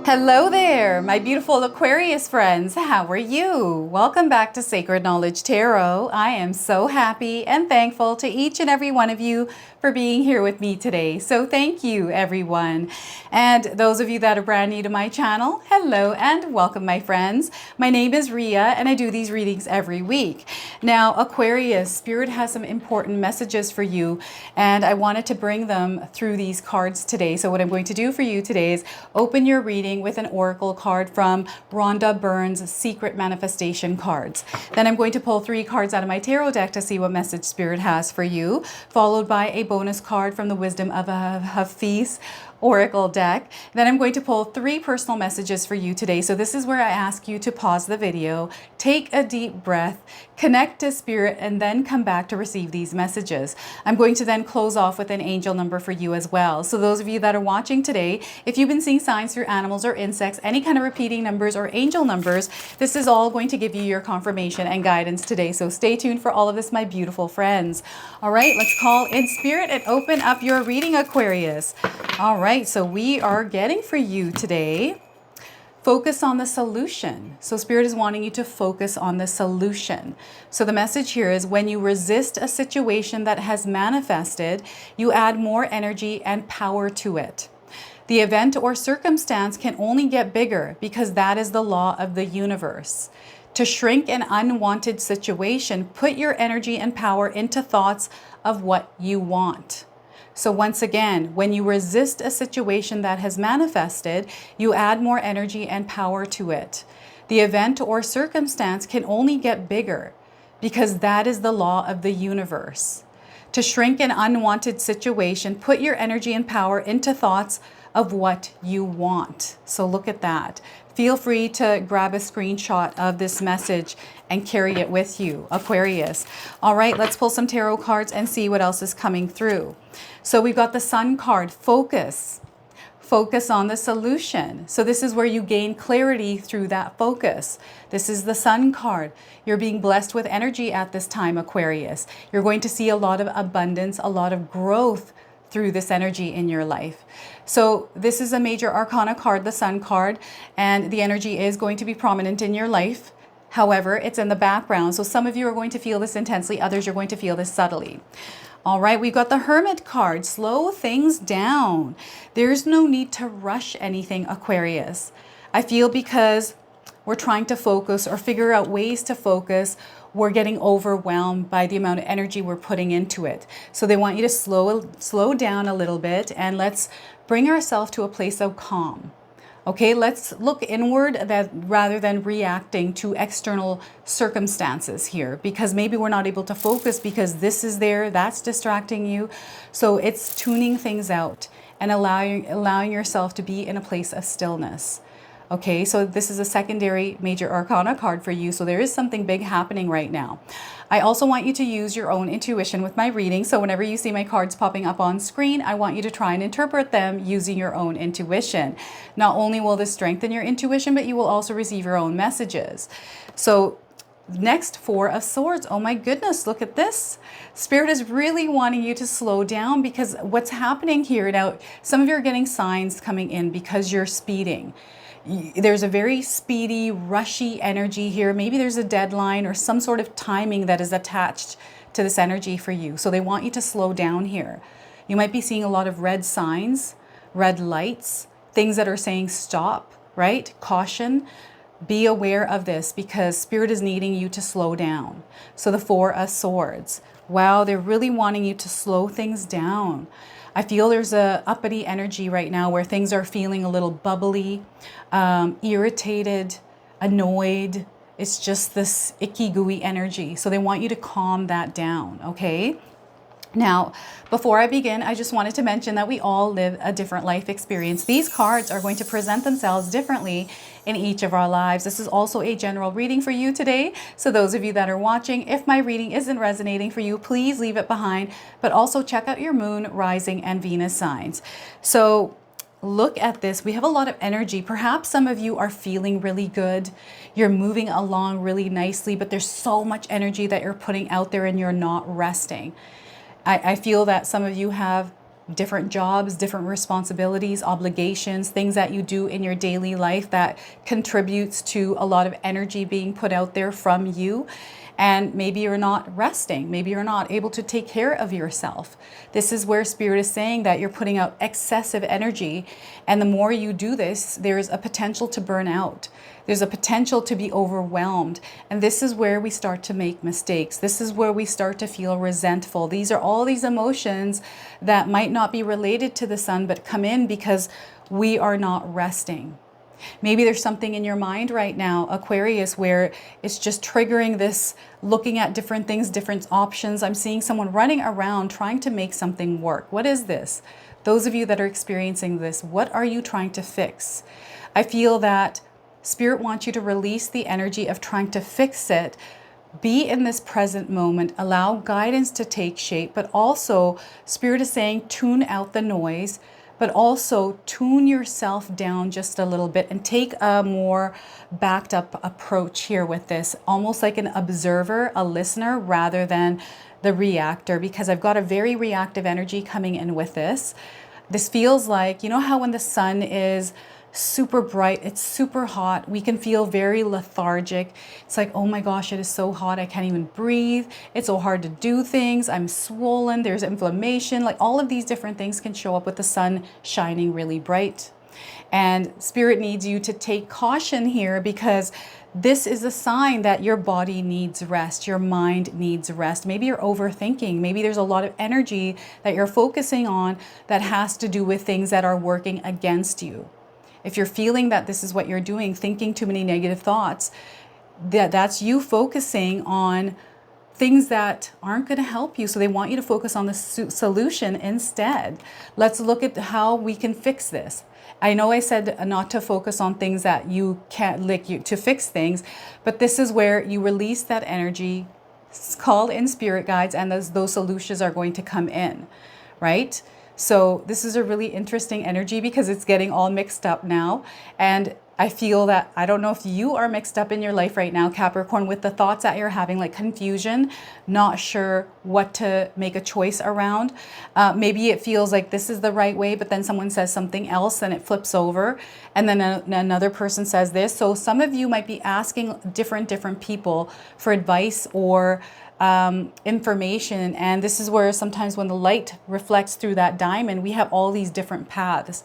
Hello there, my beautiful Aquarius friends. How are you? Welcome back to Sacred Knowledge Tarot. I am so happy and thankful to each and every one of you for being here with me today. So thank you, everyone. And those of you that are brand new to my channel, hello and welcome, my friends. My name is Ria and I do these readings every week. Now, Aquarius, Spirit has some important messages for you and I wanted to bring them through these cards today. So what I'm going to do for you today is open your reading with an oracle card from Rhonda Byrne's Secret Manifestation cards. Then I'm going to pull 3 cards out of my tarot deck to see what message Spirit has for you, followed by a bonus card from the Wisdom of Hafiz Oracle deck. Then I'm going to pull 3 personal messages for you today. So this is where I ask you to pause the video, take a deep breath, connect to Spirit, and then come back to receive these messages. I'm going to then close off with an angel number for you as well. So those of you that are watching today, if you've been seeing signs through animals or insects, any kind of repeating numbers or angel numbers, this is all going to give you your confirmation and guidance today. So stay tuned for all of this, my beautiful friends. All right, let's call in Spirit and open up your reading, Aquarius. All right, so we are getting for you today, focus on the solution. So Spirit is wanting you to focus on the solution. So the message here is when you resist a situation that has manifested, you add more energy and power to it. The event or circumstance can only get bigger because that is the law of the universe. To shrink an unwanted situation, put your energy and power into thoughts of what you want. So once again, when you resist a situation that has manifested, you add more energy and power to it. The event or circumstance can only get bigger because that is the law of the universe. To shrink an unwanted situation, put your energy and power into thoughts of what you want. So look at that. Feel free to grab a screenshot of this message and carry it with you, Aquarius. All right, let's pull some tarot cards and see what else is coming through. So we've got the Sun card, focus. Focus on the solution. So this is where you gain clarity through that focus. This is the Sun card. You're being blessed with energy at this time, Aquarius. You're going to see a lot of abundance, a lot of growth through this energy in your life. So this is a major arcana card, the Sun card, and the energy is going to be prominent in your life. However, it's in the background. So some of you are going to feel this intensely, others you're going to feel this subtly. All right, we've got the Hermit card. Slow things down. There's no need to rush anything, Aquarius. I feel because we're trying to focus or figure out ways to focus, we're getting overwhelmed by the amount of energy we're putting into it. So they want you to slow down a little bit and let's bring ourselves to a place of calm. Okay, let's look inward rather than reacting to external circumstances here, because maybe we're not able to focus because this is there, that's distracting you. So it's tuning things out and allowing yourself to be in a place of stillness. Okay, so this is a secondary major arcana card for you. So there is something big happening right now. I also want you to use your own intuition with my reading. So whenever you see my cards popping up on screen, I want you to try and interpret them using your own intuition. Not only will this strengthen your intuition, but you will also receive your own messages. So next, 4 of Swords. Oh my goodness, look at this. Spirit is really wanting you to slow down because what's happening here now, some of you are getting signs coming in because you're speeding. There's a very speedy, rushy energy here. Maybe there's a deadline or some sort of timing that is attached to this energy for you. So they want you to slow down here. You might be seeing a lot of red signs, red lights, things that are saying stop, right? Caution. Be aware of this because Spirit is needing you to slow down. So the 4 of Swords. Wow, they're really wanting you to slow things down. I feel there's a uppity energy right now where things are feeling a little bubbly, irritated, annoyed. It's just this icky, gooey energy. So they want you to calm that down, okay? Now, before I begin, I just wanted to mention that we all live a different life experience. These cards are going to present themselves differently in each of our lives. This is also a general reading for you today. So those of you that are watching, if my reading isn't resonating for you, please leave it behind, but also check out your moon, rising, and Venus signs. So look at this. We have a lot of energy. Perhaps some of you are feeling really good. You're moving along really nicely, but there's so much energy that you're putting out there and you're not resting. I feel that some of you have different jobs, different responsibilities, obligations, things that you do in your daily life that contributes to a lot of energy being put out there from you. And maybe you're not resting. Maybe you're not able to take care of yourself. This is where Spirit is saying that you're putting out excessive energy. And the more you do this, there's a potential to burn out. There's a potential to be overwhelmed. And this is where we start to make mistakes. This is where we start to feel resentful. These are all these emotions that might not be related to the sun, but come in because we are not resting. Maybe there's something in your mind right now, Aquarius, where it's just triggering this, looking at different things, different options. I'm seeing someone running around trying to make something work. What is this? Those of you that are experiencing this, what are you trying to fix? I feel that Spirit wants you to release the energy of trying to fix it. Be in this present moment, allow guidance to take shape, but also Spirit is saying tune out the noise, but also tune yourself down just a little bit and take a more backed up approach here with this, almost like an observer, a listener, rather than the reactor, because I've got a very reactive energy coming in with this. This feels like, you know how when the sun is super bright, it's super hot, we can feel very lethargic. It's like, oh my gosh, it is so hot, I can't even breathe. It's so hard to do things. I'm swollen, there's inflammation. Like all of these different things can show up with the sun shining really bright. And Spirit needs you to take caution here because this is a sign that your body needs rest, your mind needs rest. Maybe you're overthinking. Maybe there's a lot of energy that you're focusing on that has to do with things that are working against you. If you're feeling that this is what you're doing, thinking too many negative thoughts, that's you focusing on things that aren't going to help you. So they want you to focus on the solution instead. Let's look at how we can fix this. I know I said not to focus on things that you can't, to fix things, but this is where you release that energy, call in spirit guides, and those solutions are going to come in, right? So this is a really interesting energy because it's getting all mixed up now. And I feel that, I don't know if you are mixed up in your life right now, Capricorn, with the thoughts that you're having, like confusion, not sure what to make a choice around. Maybe it feels like this is the right way, but then someone says something else and it flips over. And then another person says this. So some of you might be asking different people for advice or information. And this is where sometimes when the light reflects through that diamond, we have all these different paths.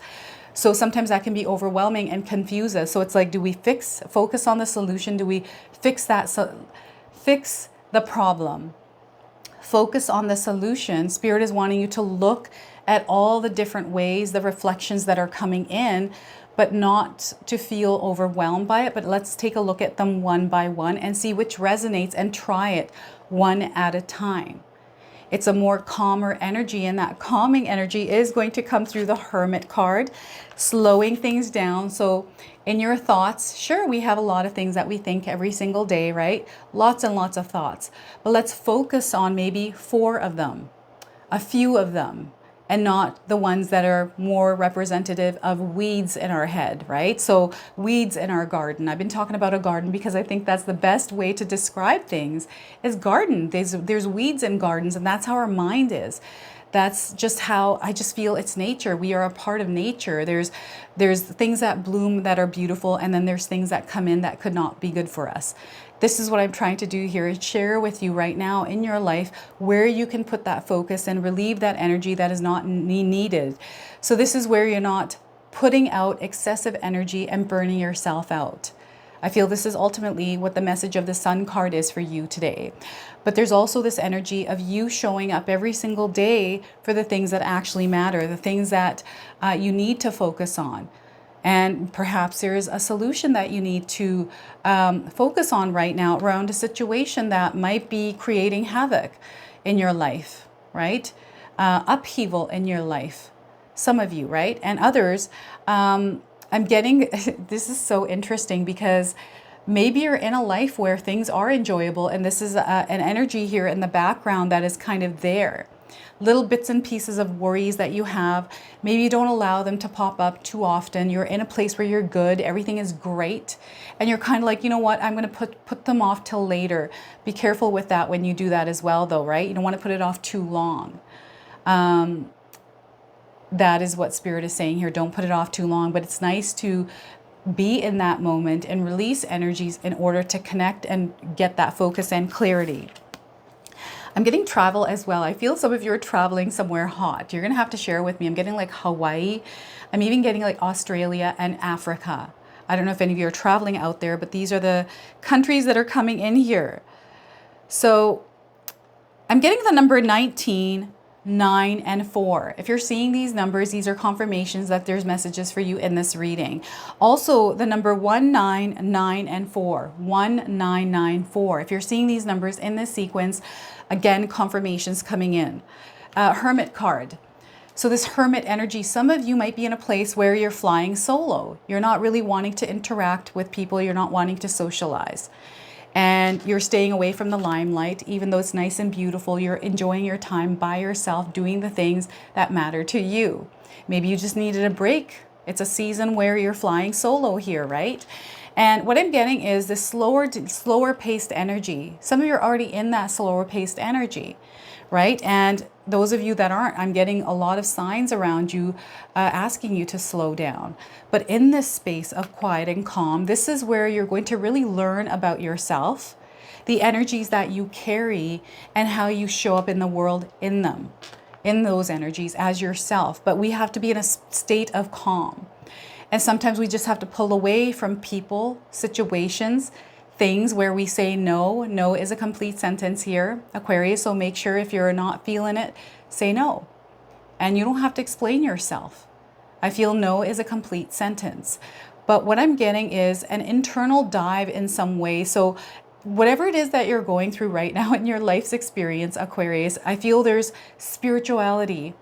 So sometimes that can be overwhelming and confuse us. So it's like, do we focus on the solution? Do we fix fix the problem? Focus on the solution. Spirit is wanting you to look at all the different ways, the reflections that are coming in, but not to feel overwhelmed by it. But let's take a look at them one by one and see which resonates and try it one at a time. It's a more calmer energy, and that calming energy is going to come through the Hermit card, slowing things down. So in your thoughts, sure, we have a lot of things that we think every single day, right? Lots and lots of thoughts. But let's focus on maybe 4 of them, a few of them, and not the ones that are more representative of weeds in our head, right? So weeds in our garden. I've been talking about a garden because I think that's the best way to describe things is garden. There's weeds in gardens, and that's how our mind is. That's just how I just feel it's nature. We are a part of nature. There's things that bloom that are beautiful, and then there's things that come in that could not be good for us. This is what I'm trying to do here, is share with you right now in your life where you can put that focus and relieve that energy that is not needed. So this is where you're not putting out excessive energy and burning yourself out. I feel this is ultimately what the message of the Sun card is for you today. But there's also this energy of you showing up every single day for the things that actually matter, the things that you need to focus on. And perhaps there is a solution that you need to focus on right now around a situation that might be creating havoc in your life, right? Upheaval in your life. Some of you, right? And others, I'm getting, this is so interesting because maybe you're in a life where things are enjoyable, and this is an energy here in the background that is kind of there. Little bits and pieces of worries that you have. Maybe you don't allow them to pop up too often. You're in a place where you're good, everything is great, and you're kind of like, you know what, I'm going to put them off till later. Be careful with that when you do that as well, though, right? You don't want to put it off too long. that is what Spirit is saying here. Don't put it off too long, but it's nice to be in that moment and release energies in order to connect and get that focus and clarity. I'm getting travel as well. I feel some of you are traveling somewhere hot. You're going to have to share with me. I'm getting like Hawaii. I'm even getting like Australia and Africa. I don't know if any of you are traveling out there, but these are the countries that are coming in here. So I'm getting the number 19, 9, and 4. If you're seeing these numbers, these are confirmations that there's messages for you in this reading. Also, the number 199 and 4. 1994. If you're seeing these numbers in this sequence, again, confirmations coming in. Hermit card. So this hermit energy, some of you might be in a place where you're flying solo. You're not really wanting to interact with people. You're not wanting to socialize. And you're staying away from the limelight, even though it's nice and beautiful. You're enjoying your time by yourself, doing the things that matter to you. Maybe you just needed a break. It's a season where you're flying solo here, right? And what I'm getting is this slower paced energy. Some of you are already in that slower paced energy, right? And those of you that aren't, I'm getting a lot of signs around you asking you to slow down. But in this space of quiet and calm, this is where you're going to really learn about yourself, the energies that you carry, and how you show up in the world in them, in those energies as yourself. But we have to be in a state of calm. And sometimes we just have to pull away from people, situations, things where we say no. No is a complete sentence here, Aquarius. So make sure if you're not feeling it, say no. And you don't have to explain yourself. I feel no is a complete sentence. But what I'm getting is an internal dive in some way. So whatever it is that you're going through right now in your life's experience, Aquarius, I feel there's spirituality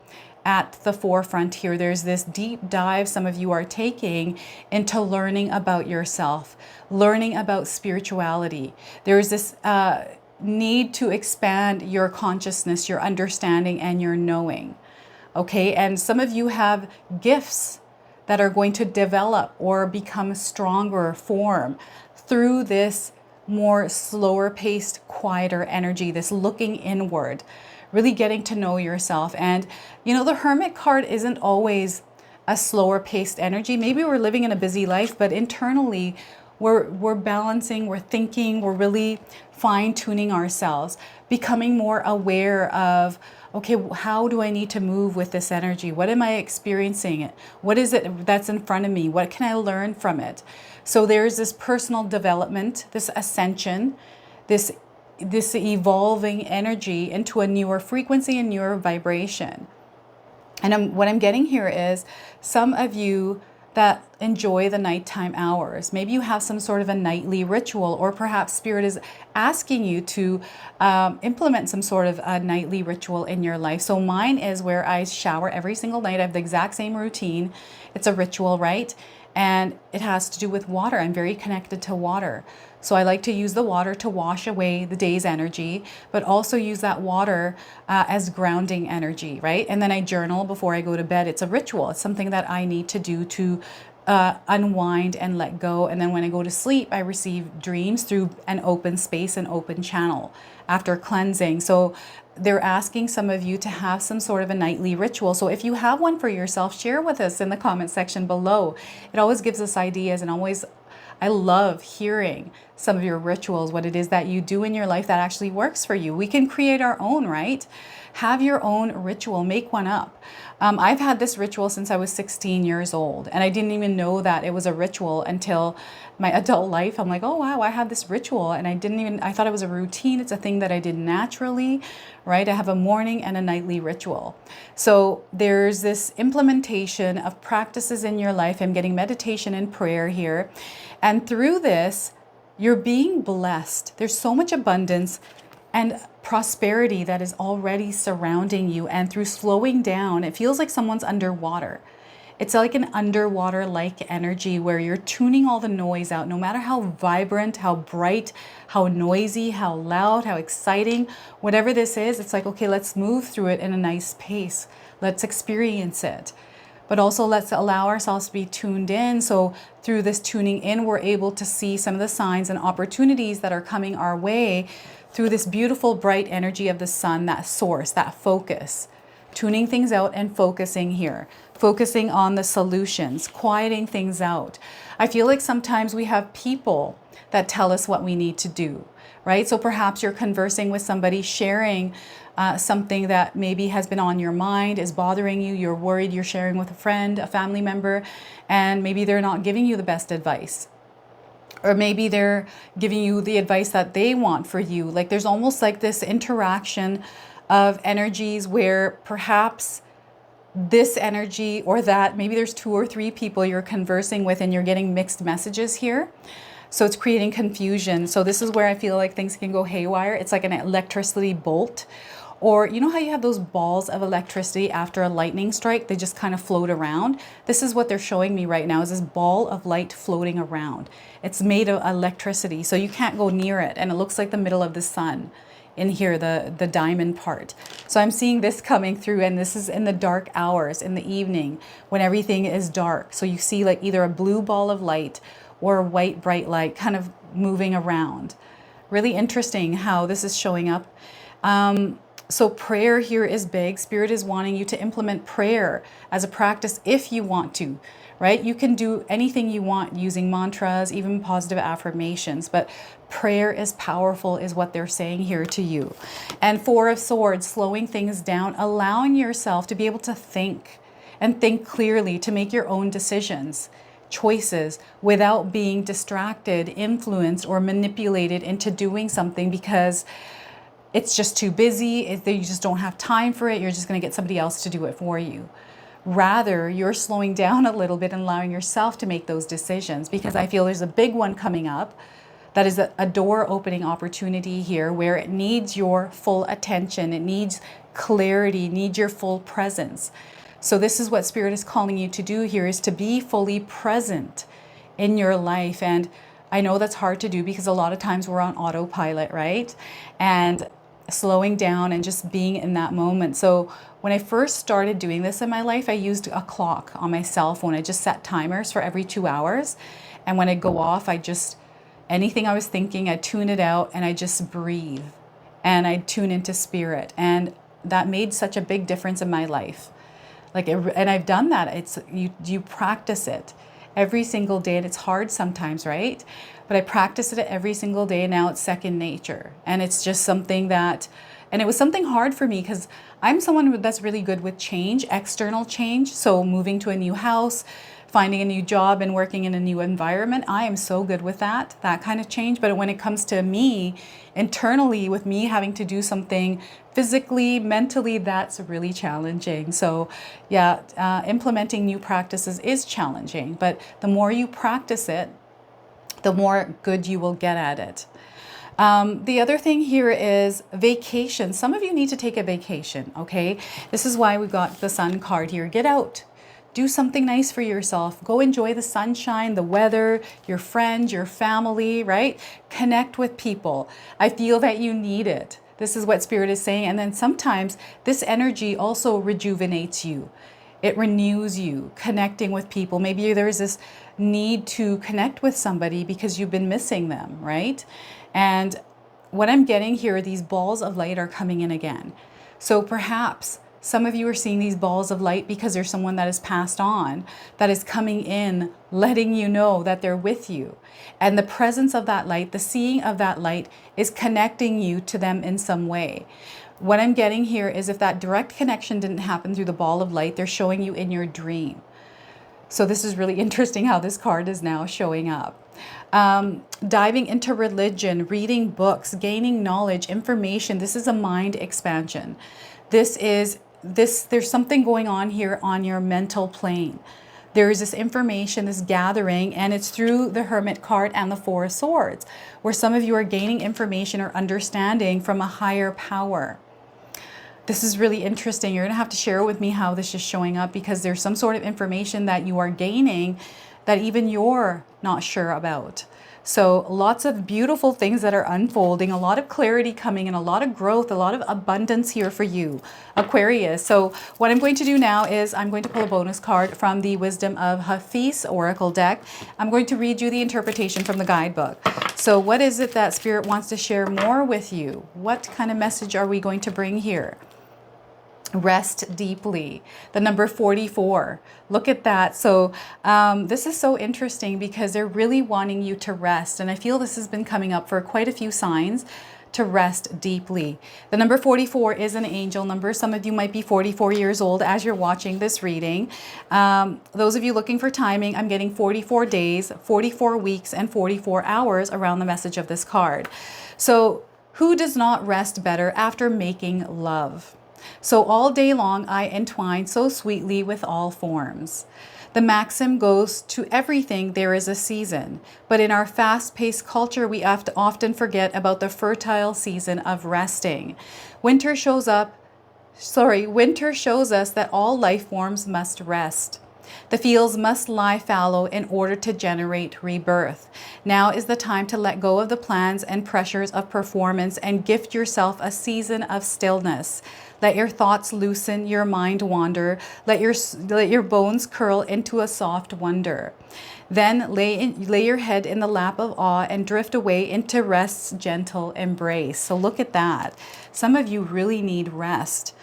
at the forefront here. There's this deep dive some of you are taking into learning about yourself, learning about spirituality. There's this need to expand your consciousness, your understanding, and your knowing. Okay, and some of you have gifts that are going to develop or become stronger form through this more slower paced, quieter energy, this looking inward, really getting to know yourself. And you know, the Hermit card isn't always a slower paced energy. Maybe we're living in a busy life, but internally we're balancing, we're thinking, we're really fine tuning ourselves, becoming more aware of, okay, how do I need to move with this energy? What am I experiencing? What is it that's in front of me? What can I learn from it? So there's this personal development, this ascension, this evolving energy into a newer frequency and newer vibration. And what I'm getting here is some of you that enjoy the nighttime hours. Maybe you have some sort of a nightly ritual, or perhaps Spirit is asking you to implement some sort of a nightly ritual in your life. So mine is where I shower every single night. I have the exact same routine. It's a ritual, right? And it has to do with water. I'm very connected to water. So I like to use the water to wash away the day's energy, but also use that water as grounding energy, right? And then I journal before I go to bed. It's a ritual. It's something that I need to do to unwind and let go. And then when I go to sleep, I receive dreams through an open space, an open channel after cleansing. So they're asking some of you to have some sort of a nightly ritual. So if you have one for yourself, share with us in the comment section below. It always gives us ideas, and I love hearing some of your rituals, what it is that you do in your life that actually works for you. We can create our own, right? Have your own ritual, make one up. I've had this ritual since I was 16 years old, and I didn't even know that it was a ritual until my adult life. I'm like, oh wow, I have this ritual, and I thought it was a routine. It's a thing that I did naturally, right? I have a morning and a nightly ritual. So there's this implementation of practices in your life. I'm getting meditation and prayer here. And through this, you're being blessed. There's so much abundance and prosperity that is already surrounding you. And through slowing down, it feels like someone's underwater. It's like an underwater-like energy where you're tuning all the noise out, no matter how vibrant, how bright, how noisy, how loud, how exciting, whatever this is, it's like, okay, let's move through it in a nice pace. Let's experience it. But also let's allow ourselves to be tuned in. So through this tuning in, we're able to see some of the signs and opportunities that are coming our way through this beautiful, bright energy of the sun, that source, that focus. tuning things out and focusing here, focusing on the solutions, quieting things out. I feel like sometimes we have people that tell us what we need to do, right? So perhaps you're conversing with somebody, sharing something that maybe has been on your mind, is bothering you, you're worried, you're sharing with a friend, a family member, and maybe they're not giving you the best advice. Or maybe they're giving you the advice that they want for you. Like there's almost like this interaction of energies where perhaps this energy or that, maybe there's 2 or 3 people you're conversing with and you're getting mixed messages here. So it's creating confusion. So this is where I feel like things can go haywire. It's like an electricity bolt. Or you know how you have those balls of electricity after a lightning strike? They just kind of float around. This is what they're showing me right now, is this ball of light floating around. It's made of electricity, so you can't go near it. And it looks like the middle of the sun in here, the diamond part. So I'm seeing this coming through, and this is in the dark hours, in the evening, when everything is dark. So you see like either a blue ball of light or a white bright light kind of moving around. Really interesting how this is showing up. So prayer here is big. Spirit is wanting you to implement prayer as a practice if you want to, right? You can do anything you want using mantras, even positive affirmations, but prayer is powerful is what they're saying here to you. And 4 of Swords, slowing things down, allowing yourself to be able to think and think clearly, to make your own decisions, choices, without being distracted, influenced, or manipulated into doing something because it's just too busy, you just don't have time for it, you're just going to get somebody else to do it for you. Rather, you're slowing down a little bit and allowing yourself to make those decisions, because I feel there's a big one coming up that is a door opening opportunity here where it needs your full attention, it needs clarity, it needs your full presence. So this is what Spirit is calling you to do here, is to be fully present in your life. And I know that's hard to do because a lot of times we're on autopilot, right? And slowing down and just being in that moment. So when I first started doing this in my life, I used a clock on my cell phone. I just set timers for every 2 hours. And when I go off, anything I was thinking, I'd tune it out and I just breathe and I'd tune into spirit. And that made such a big difference in my life. And I've done that. You practice it every single day, and it's hard sometimes, right? But I practice it every single day. Now it's second nature, and it's just something and it was something hard for me because I'm someone that's really good with change, external change. So moving to a new house, finding a new job, and working in a new environment, I am so good with that kind of change. But when it comes to me internally, with me having to do something physically, mentally, that's really challenging. So yeah, implementing new practices is challenging, but the more you practice it, the more good you will get at it. The other thing here is vacation. Some of you need to take a vacation, okay? This is why we got the Sun card here. Get out. Do something nice for yourself. Go enjoy the sunshine, the weather, your friends, your family, right? Connect with people. I feel that you need it. This is what Spirit is saying. And then sometimes this energy also rejuvenates you. It renews you, connecting with people. Maybe there's this need to connect with somebody because you've been missing them, right? And what I'm getting here, these balls of light are coming in again. So perhaps some of you are seeing these balls of light because there's someone that has passed on that is coming in, letting you know that they're with you. And the presence of that light, the seeing of that light, is connecting you to them in some way. What I'm getting here is if that direct connection didn't happen through the ball of light, they're showing you in your dream. So this is really interesting how this card is now showing up. Diving into religion, reading books, gaining knowledge, information. This is a mind expansion. There's something going on here on your mental plane. There is this information, this gathering, and it's through the Hermit card and the Four of Swords, where some of you are gaining information or understanding from a higher power. This is really interesting. You're going to have to share with me how this is showing up, because there's some sort of information that you are gaining that even you're not sure about. So lots of beautiful things that are unfolding, a lot of clarity coming in, a lot of growth, a lot of abundance here for you, Aquarius. So what I'm going to do now is I'm going to pull a bonus card from the Wisdom of Hafiz Oracle deck. I'm going to read you the interpretation from the guidebook. So what is it that Spirit wants to share more with you? What kind of message are we going to bring here? Rest deeply. The number 44. Look at that. So this is so interesting because they're really wanting you to rest. And I feel this has been coming up for quite a few signs, to rest deeply. The number 44 is an angel number. Some of you might be 44 years old as you're watching this reading. Those of you looking for timing, I'm getting 44 days, 44 weeks, and 44 hours around the message of this card. So who does not rest better after making love? So all day long I entwine so sweetly with all forms. The maxim goes to everything there is a season, but in our fast-paced culture we have to often forget about the fertile season of resting. Winter shows us that all life forms must rest. The fields must lie fallow in order to generate rebirth. Now is the time to let go of the plans and pressures of performance and gift yourself a season of stillness. Let your thoughts loosen, your mind wander, let your bones curl into a soft wonder. Then lay your head in the lap of awe and drift away into rest's gentle embrace. So look at that. Some of you really need rest.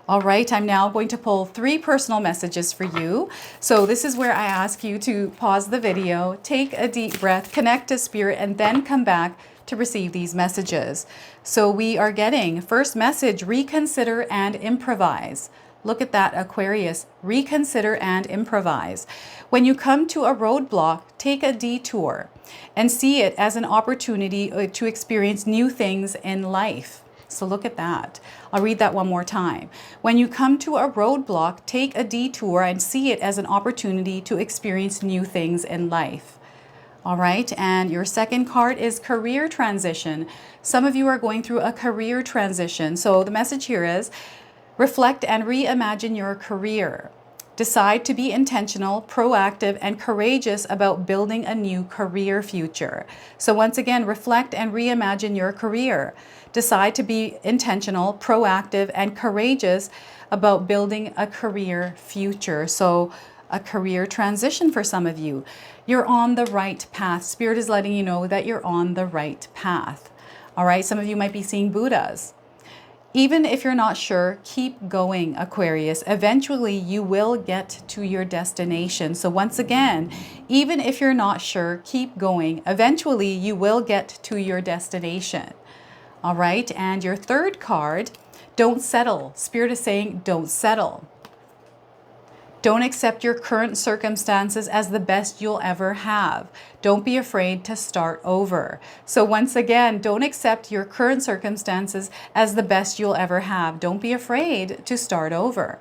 All right, I'm now going to pull 3 personal messages for you. So this is where I ask you to pause the video, take a deep breath, connect to spirit, and then come back to receive these messages. So we are getting first message, reconsider and improvise. Look at that, Aquarius, reconsider and improvise. When you come to a roadblock, take a detour and see it as an opportunity to experience new things in life. So look at that. I'll read that one more time. When you come to a roadblock, take a detour and see it as an opportunity to experience new things in life. All right, and your second card is career transition. Some of you are going through a career transition. So the message here is reflect and reimagine your career. Decide to be intentional, proactive, and courageous about building a new career future. So once again, reflect and reimagine your career. Decide to be intentional, proactive, and courageous about building a career future. So a career transition for some of you. You're on the right path. Spirit is letting you know that you're on the right path. All right, some of you might be seeing Buddhas. Even if you're not sure, keep going, Aquarius. Eventually, you will get to your destination. So once again, even if you're not sure, keep going. Eventually, you will get to your destination. All right, and your third card, don't settle. Spirit is saying, don't settle. Don't accept your current circumstances as the best you'll ever have. Don't be afraid to start over. So once again, don't accept your current circumstances as the best you'll ever have. Don't be afraid to start over.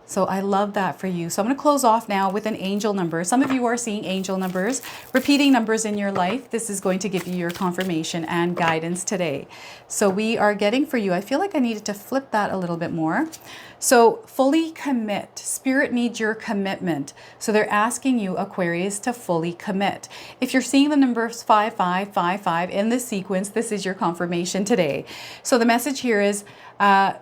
So I love that for you. So I'm going to close off now with an angel number. Some of you are seeing angel numbers, repeating numbers in your life. This is going to give you your confirmation and guidance today. So we are getting for you, I feel like I needed to flip that a little bit more. So fully commit. Spirit needs your commitment. So they're asking you, Aquarius, to fully commit. If you're seeing the numbers 5555 in this sequence, this is your confirmation today. So the message here is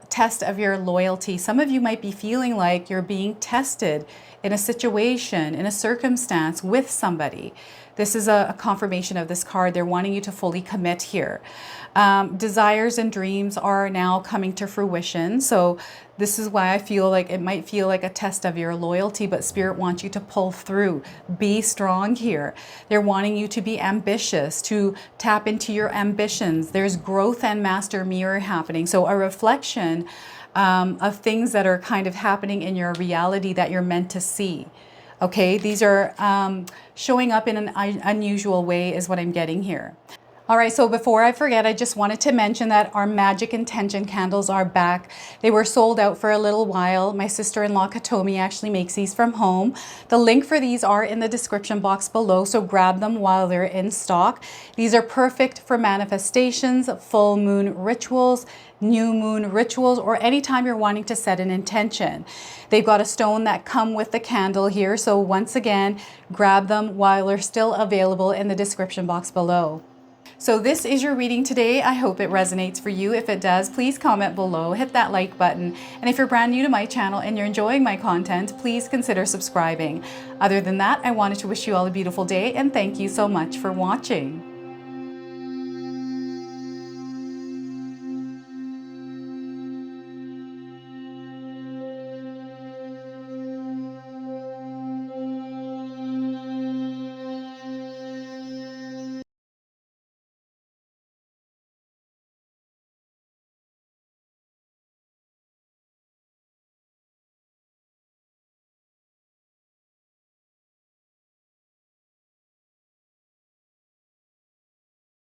test of your loyalty. Some of you might be feeling like you're being tested in a situation, in a circumstance with somebody. This is a confirmation of this card. They're wanting you to fully commit here. Desires and dreams are now coming to fruition. So this is why I feel like it might feel like a test of your loyalty, but Spirit wants you to pull through. Be strong here. They're wanting you to be ambitious, to tap into your ambitions. There's growth and master mirror happening. So a reflection of things that are kind of happening in your reality that you're meant to see. Okay, these are showing up in an unusual way is what I'm getting here. All right, so before I forget, I just wanted to mention that our Magic Intention candles are back. They were sold out for a little while. My sister-in-law Katomi actually makes these from home. The link for these are in the description box below, so grab them while they're in stock. These are perfect for manifestations, full moon rituals, new moon rituals, or anytime you're wanting to set an intention. They've got a stone that come with the candle here, so once again, grab them while they're still available in the description box below. So this is your reading today. I hope it resonates for you. If it does, please comment below, hit that like button. And if you're brand new to my channel and you're enjoying my content, please consider subscribing. Other than that, I wanted to wish you all a beautiful day and thank you so much for watching.